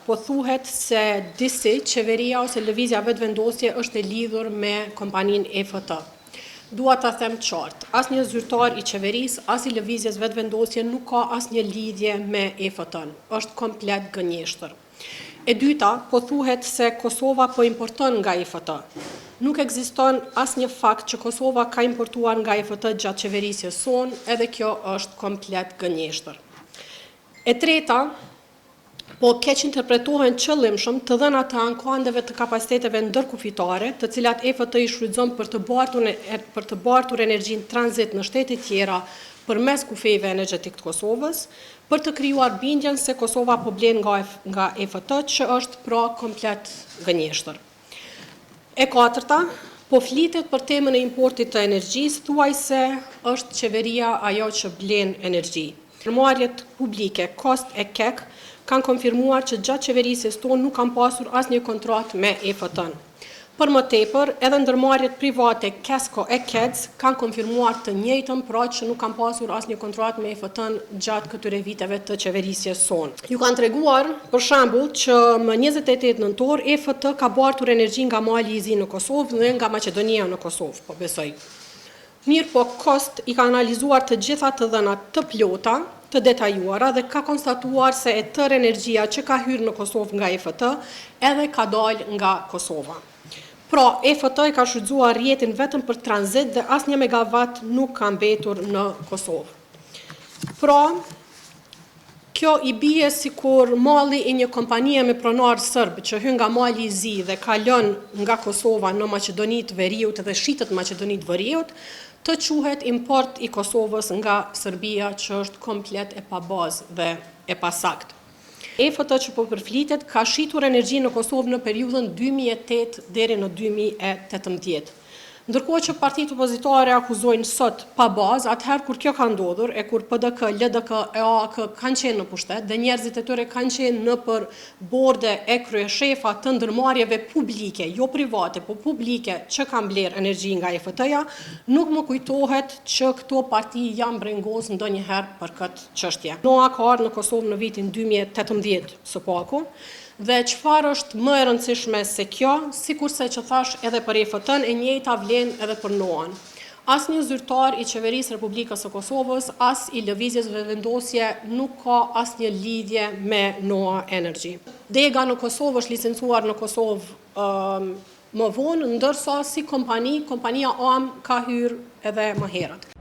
Po thuhet se disi qeveria ose lëvizja vetëvendosje është e lidhur me kompaninë EFT. Dua ta them qartë, asnjë zyrtar i qeverisë, as i lëvizjes vetëvendosje nuk ka asnjë lidhje me EFT-n. Është komplet gënjeshtër. E dyta, po thuhet se Kosova po importon nga EFT. Nuk ekziston asnjë fakt që Kosova ka importuar nga EFT gjatë qeverisjes sonë, edhe kjo është komplet gënjeshtër. E treta, po keq interpretohen qëllimshëm të dhënat të ankandeve të kapaciteteve ndërkufitare, të cilat EFT i shfrytëzon për të bartur energjinë tranzit në shtete tjera përmes kufijve energjetik të Kosovës, për të krijuar bindjen se Kosova po blen nga EFT, që është pra komplet gënjeshtër. E katërta, po flitet për temën e importit të energjisë, thuajse është qeveria ajo që blen energji. Ndërmarrjet publike Kost e KEK kanë konfirmuar që gjatë qeverisjes tonë nuk kanë pasur asnjë kontratë me EFT-n. Për më tepër, edhe ndërmarrjet private Kesko e KEDS kanë konfirmuar të njëjtën, pra që nuk kanë pasur asnjë kontratë me EFT-n gjatë këtyre viteve të qeverisjes sonë. Ju kanë treguar, për shembull, që më 28 nëntor EFT ka bartur energji nga mali i zi në Kosovë dhe nga Maqedonia në Kosovë, po besoj. Mirë po, Kost i ka analizuar të gjitha të dhënat të plota, të detajuara dhe ka konstatuar se e tërë energjia që ka hyrë në Kosovë nga EFT edhe ka dalë nga Kosova. Pra, EFT i ka shfrytzuar rrjetin vetëm për tranzit dhe asnjë megavat nuk ka mbetur në Kosovë. Pra, kjo i bie sikur malli i një kompanie me pronar serb që hyn nga mali i zi dhe kalon nga Kosova në Maqedoni të Veriut dhe shitet në Maqedoni të Veriut, të quhet import i Kosovës nga Serbia, që është komplet e pa bazë dhe e pasakt. EFT që po përflitet ka shitur energji në Kosovë në periudhën 2008 deri në 2018. Ndërkohë që partitë opozitare akuzojnë sot pa bazë, atëherë kur kjo ka ndodhur, e kur PDK, LDK, EAK kanë qenë në pushtet dhe njerëzit e tyre kanë qenë në për borde e kryeshefa të ndërmarrjeve publike, jo private, po publike që kanë blerë energji nga EFT-ja, nuk më kujtohet që këto parti janë brengos ndonjëherë për këtë çështje. Noa ka ardhur në Kosovë në vitin 2018 së paku. Dhe çfarë është më e rëndësishme se kjo, sikurse që thash edhe për EFT-n, e njëjta vlen edhe për NOA-n. Asnjë zyrtar i qeverisë Republikës së Kosovës, as i lëvizjes vetëvendosje nuk ka asnjë lidhje me NOA Energy. Dega në Kosovë është licencuar në Kosovë më vonë, ndërsa si kompania AM ka hyrë edhe më herët.